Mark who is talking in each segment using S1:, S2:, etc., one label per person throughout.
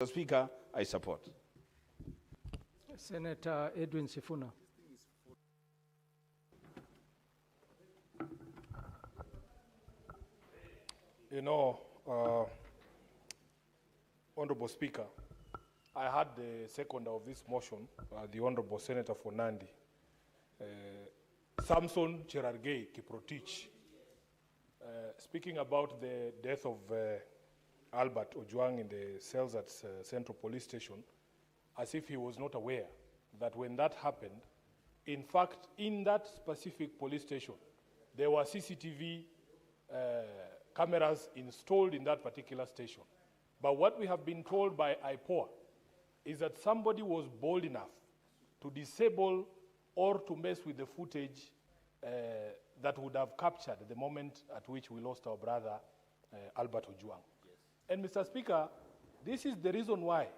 S1: Mr. Speaker, I support.
S2: Senator Edwin Sifuna.
S3: You know, Honorable Speaker, I heard the seconder of this motion, the Honorable Senator for Nandi, Samson Cherargei Kiprotich, speaking about the death of Albert Ojwang in the cells at Central Police Station, as if he was not aware that when that happened, in fact, in that specific police station, there were CCTV cameras installed in that particular station. But what we have been told by IPOA is that somebody was bold enough to disable or to mess with the footage that would have captured the moment at which we lost our brother, Albert Ojwang. Yes. And Mr. Speaker, this is the reason why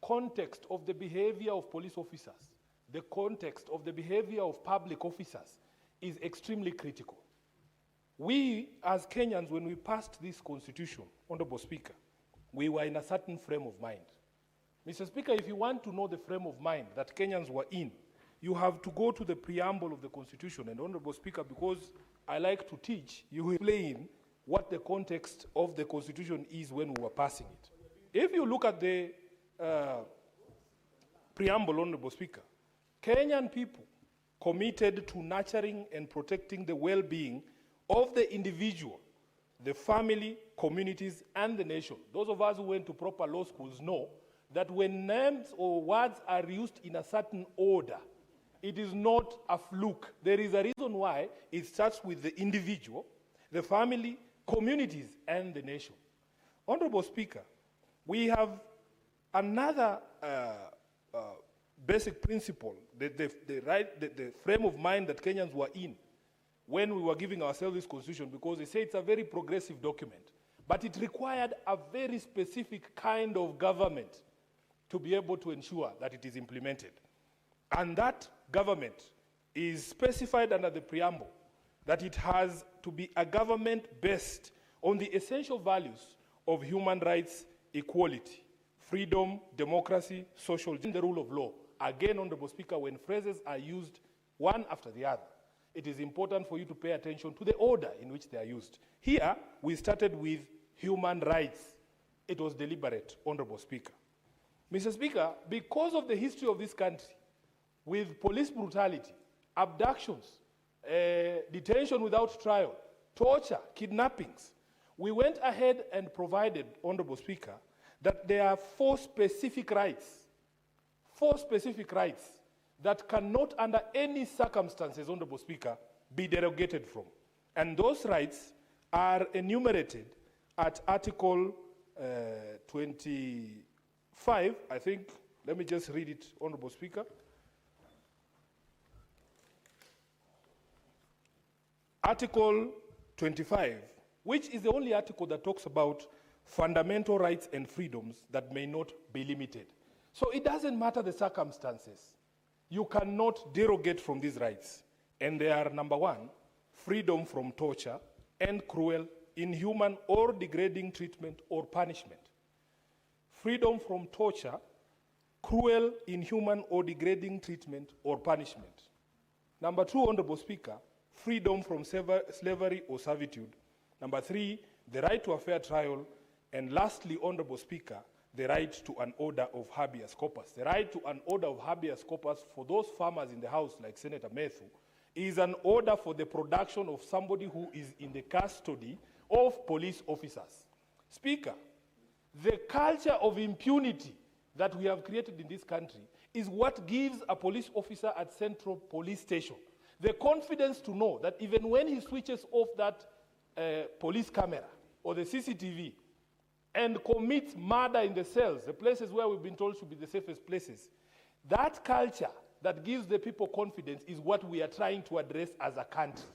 S3: context of the behavior of police officers, the context of the behavior of public officers is extremely critical. We, as Kenyans, when we passed this constitution, Honorable Speaker, we were in a certain frame of mind. Mr. Speaker, if you want to know the frame of mind that Kenyans were in, you have to go to the preamble of the constitution. And Honorable Speaker, because I like to teach, you will explain what the context of the constitution is when we were passing it. If you look at the preamble, Honorable Speaker, Kenyan people committed to nurturing and protecting the well-being of the individual, the family, communities, and the nation. Those of us who went to proper law schools know that when names or words are used in a certain order, it is not a fluke. There is a reason why it starts with the individual, the family, communities, and the nation. Honorable Speaker, we have another basic principle, the frame of mind that Kenyans were in when we were giving ourselves this constitution, because they say it's a very progressive document, but it required a very specific kind of government to be able to ensure that it is implemented. And that government is specified under the preamble that it has to be a government based on the essential values of human rights, equality, freedom, democracy, social justice, and the rule of law. Again, Honorable Speaker, when phrases are used one after the other, it is important for you to pay attention to the order in which they are used. Here, we started with human rights. It was deliberate, Honorable Speaker. Mr. Speaker, because of the history of this country, with police brutality, abductions, detention without trial, torture, kidnappings, we went ahead and provided, Honorable Speaker, that there are four specific rights that cannot under any circumstances, Honorable Speaker, be derogated from. And those rights are enumerated at Article 25, I think. Let me just read it, Honorable Speaker. Article 25, which is the only article that talks about fundamental rights and freedoms that may not be limited. So it doesn't matter the circumstances. You cannot derogate from these rights. And they are, number one, freedom from torture and cruel, inhuman, or degrading treatment or punishment. Freedom from torture, cruel, inhuman, or degrading treatment or punishment. Number two, Honorable Speaker, freedom from slavery or servitude. Number three, the right to a fair trial. And lastly, Honorable Speaker, the right to an order of habeas corpus. The right to an order of habeas corpus for those farmers in the House, like Senator Methu, is an order for the production of somebody who is in the custody of police officers. Speaker, the culture of impunity that we have created in this country is what gives a police officer at Central Police Station the confidence to know that even when he switches off that police camera or the CCTV and commits murder in the cells, the places where we've been told should be the safest places, that culture that gives the people confidence is what we are trying to address as a country.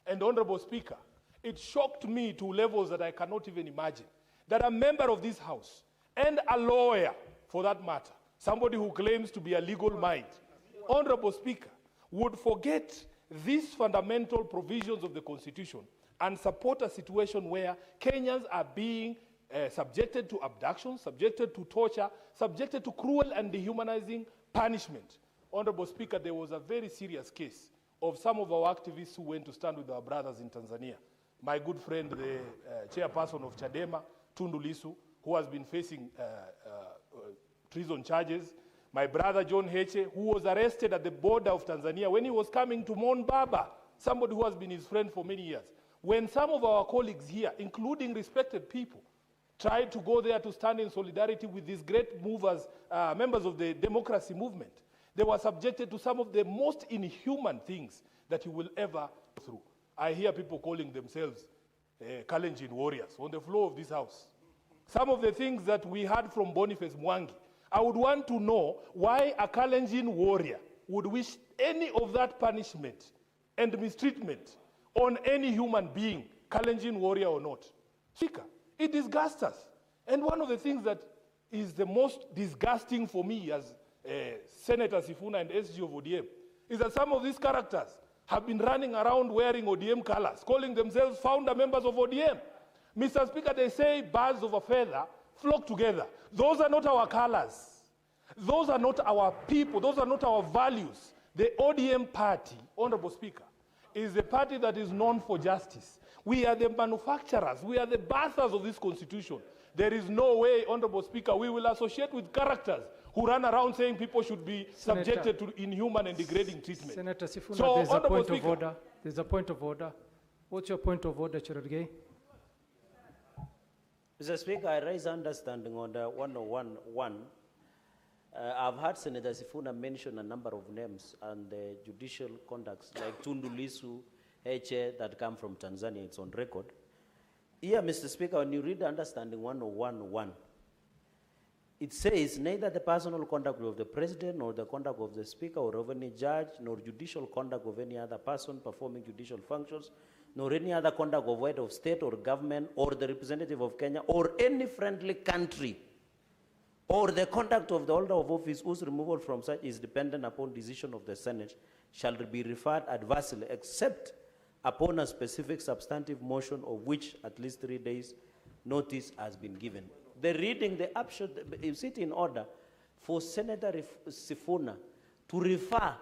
S3: And Honorable Speaker, it shocked me to levels that I cannot even imagine, that a member of this House and a lawyer, for that matter, somebody who claims to be a legal mind, Honorable Speaker, would forget these fundamental provisions of the Constitution and support a situation where Kenyans are being subjected to abduction, subjected to torture, subjected to cruel and dehumanizing punishment. Honorable Speaker, there was a very serious case of some of our activists who went to stand with our brothers in Tanzania. My good friend, the chairperson of Chadema, Tundu Lissu, who has been facing treason charges. My brother John Heche, who was arrested at the border of Tanzania when he was coming to Mon Baba, somebody who has been his friend for many years. When some of our colleagues here, including respected people, tried to go there to stand in solidarity with these great movers, members of the democracy movement, they were subjected to some of the most inhuman things that you will ever go through. I hear people calling themselves Kalenjin warriors on the floor of this house. Some of the things that we heard from Boniface Mwangi, I would want to know why a Kalenjin warrior would wish any of that punishment and mistreatment on any human being, Kalenjin warrior or not. Speaker, it disgusts us. And one of the things that is the most disgusting for me as Senator Sifuna and SG of ODM is that some of these characters have been running around wearing ODM colors, calling themselves founder members of ODM. Mr. Speaker, they say birds of a feather flock together. Those are not our colors. Those are not our people. Those are not our values. The ODM party, Honorable Speaker, is a party that is known for justice. We are the manufacturers. We are the birthers of this constitution. There is no way, Honorable Speaker, we will associate with characters who run around saying people should be subjected to inhuman and degrading treatment.
S1: Senator Sifuna,
S3: So,
S1: there's a
S3: Honorable
S1: point
S3: Speaker,
S1: of order. There's a point of order. What's your point of order, Cherargei?
S2: Mr. Speaker, I raise understanding on the 101.1. I've heard Senator Sifuna mention a number of names and the judicial conducts like Tundu Lissu, Heche, that come from Tanzania. It's on record. Here, Mr. Speaker, when you read understanding 101.1, it says neither the personal conduct of the president, nor the conduct of the speaker, or of any judge, nor judicial conduct of any other person performing judicial functions, nor any other conduct of head of state or government, or the representative of Kenya, or any friendly country, or the conduct of the holder of office whose removal from such is dependent upon decision of the Senate, shall be referred adversely, except upon a specific substantive motion of which at least 3 days notice has been given. The reading, the upshot, is it in order for Senator Sifuna to refer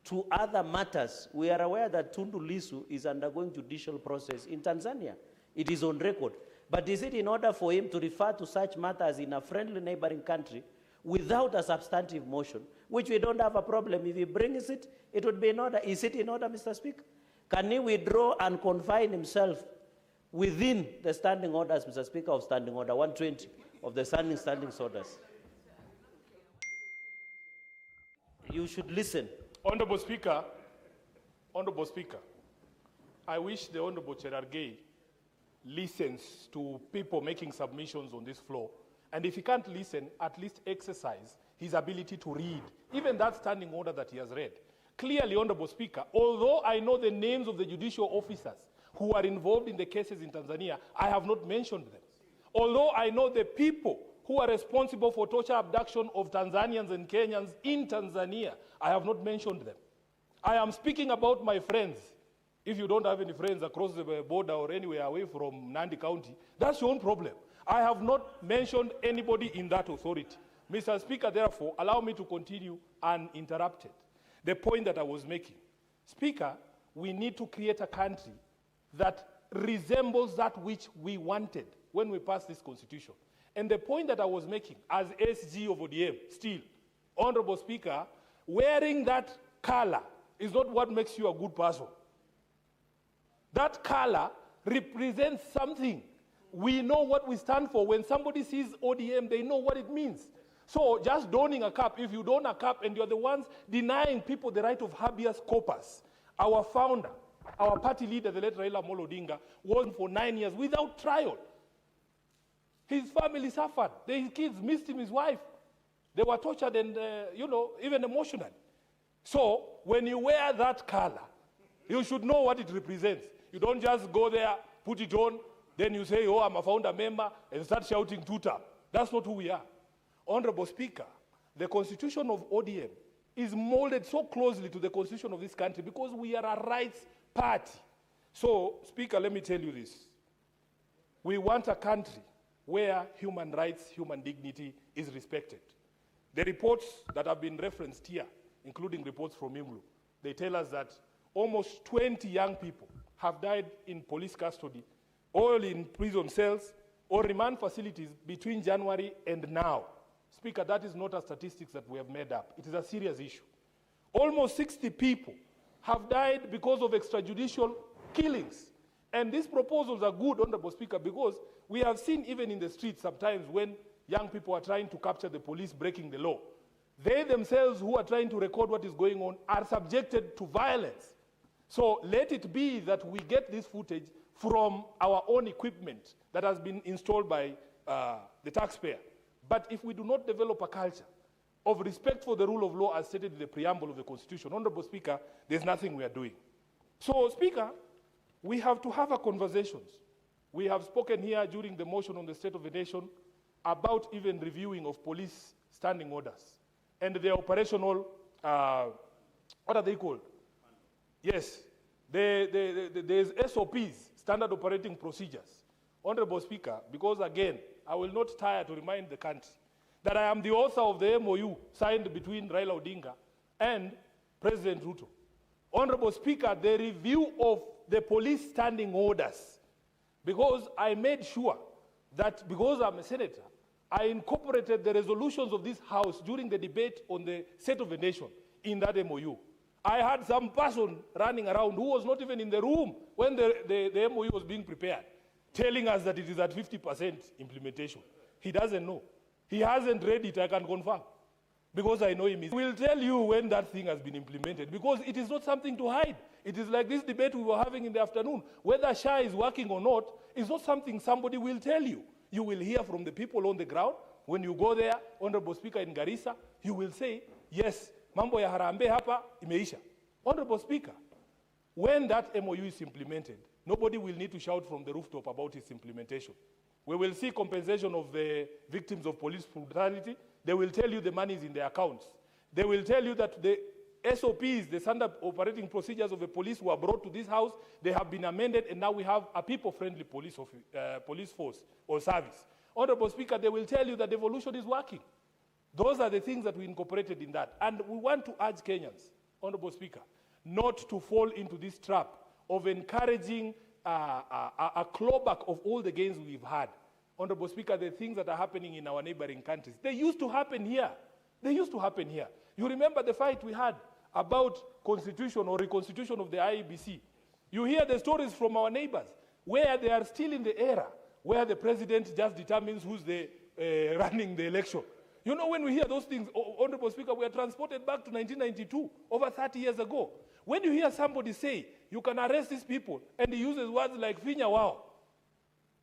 S2: to other matters? We are aware that Tundu Lissu is undergoing judicial process in Tanzania. It is on record. But is it in order for him to refer to such matters in a friendly neighboring country without a substantive motion, which we don't have a problem? If he brings it, it would be in order. Is it in order, Mr. Speaker? Can he withdraw and confine himself within the standing orders, Mr. Speaker, of Standing Order 120 of the standing orders? You should listen.
S3: Honorable Speaker, I wish the Honorable Cherargei listens to people making submissions on this floor. And if he can't listen, at least exercise his ability to read, even that standing order that he has read. Clearly, Honorable Speaker, although I know the names of the judicial officers who are involved in the cases in Tanzania, I have not mentioned them. Although I know the people who are responsible for torture abduction of Tanzanians and Kenyans in Tanzania, I have not mentioned them. I am speaking about my friends. If you don't have any friends across the border or anywhere away from Nandi County, that's your own problem. I have not mentioned anybody in that authority. Mr. Speaker, therefore, allow me to continue uninterrupted. The point that I was making. Speaker, we need to create a country that resembles that which we wanted when we passed this constitution. And the point that I was making as SG of ODM, still, Honorable Speaker, wearing that color is not what makes you a good person. That color represents something. We know what we stand for. When somebody sees ODM, they know what it means. So just donning a cap, if you don a cap and you're the ones denying people the right of habeas corpus, our founder, our party leader, the late Raila Amolo Odinga, was for 9 years without trial. His family suffered. His kids missed him, his wife. They were tortured and, even emotional. So when you wear that color, you should know what it represents. You don't just go there, put it on, then you say, oh, I'm a founder member, and start shouting tuta. That's not who we are. Honorable Speaker, the constitution of ODM is molded so closely to the constitution of this country because we are a rights party. So, Speaker, let me tell you this. We want a country where human rights, human dignity is respected. The reports that have been referenced here, including reports from IMLU, they tell us that almost 20 young people have died in police custody, all in prison cells or remand facilities between January and now. Speaker, that is not a statistics that we have made up. It is a serious issue. Almost 60 people have died because of extrajudicial killings. And these proposals are good, Honorable Speaker, because we have seen even in the streets sometimes when young people are trying to capture the police breaking the law, they themselves who are trying to record what is going on are subjected to violence. So let it be that we get this footage from our own equipment that has been installed by the taxpayer. But if we do not develop a culture of respect for the rule of law as stated in the preamble of the Constitution, Honorable Speaker, there's nothing we are doing. So, Speaker, we have to have a conversations. We have spoken here during the motion on the State of the Nation about even reviewing of police standing orders and their operational, what are they called? Yes, there's SOPs, standard operating procedures. Honorable Speaker, because again, I will not tire to remind the country that I am the author of the MOU signed between Raila Odinga and President Ruto. Honorable Speaker, the review of the police standing orders, because I made sure that because I'm a senator, I incorporated the resolutions of this House during the debate on the State of the Nation in that MOU. I had some person running around who was not even in the room when the MOU was being prepared, telling us that it is at 50% implementation. He doesn't know. He hasn't read it, I can confirm. Because I know him. He will tell you when that thing has been implemented, because it is not something to hide. It is like this debate we were having in the afternoon. Whether SHA is working or not is not something somebody will tell you. You will hear from the people on the ground. When you go there, Honorable Speaker, in Garissa, you will say, yes, mambo ya harambe hapa imeisha. Honorable Speaker, when that MOU is implemented, nobody will need to shout from the rooftop about its implementation. We will see compensation of the victims of police brutality. They will tell you the money is in their accounts. They will tell you that the SOPs, the standard operating procedures of the police were brought to this House. They have been amended, and now we have a people-friendly police force or service. Honorable Speaker, they will tell you that devolution is working. Those are the things that we incorporated in that. And we want to urge Kenyans, Honorable Speaker, not to fall into this trap of encouraging a clawback of all the gains we've had. Honorable Speaker, the things that are happening in our neighboring countries, they used to happen here. They used to happen here. You remember the fight we had about constitution or reconstitution of the IEBC. You hear the stories from our neighbors where they are still in the era where the president just determines who's running the election. You know, when we hear those things, Honorable Speaker, we are transported back to 1992, over 30 years ago. When you hear somebody say, you can arrest these people, and he uses words like Finya Wao,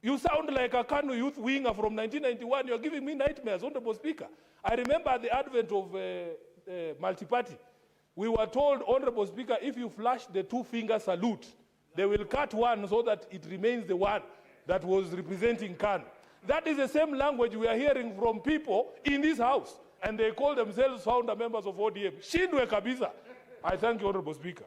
S3: you sound like a Kanu youth winger from 1991. You're giving me nightmares, Honorable Speaker. I remember the advent of multi-party. We were told, Honorable Speaker, if you flash the two-finger salute, they will cut one so that it remains the one that was representing Kanu. That is the same language we are hearing from people in this House, and they call themselves founder members of ODM. Shindwe kabisa. I thank you, Honorable Speaker.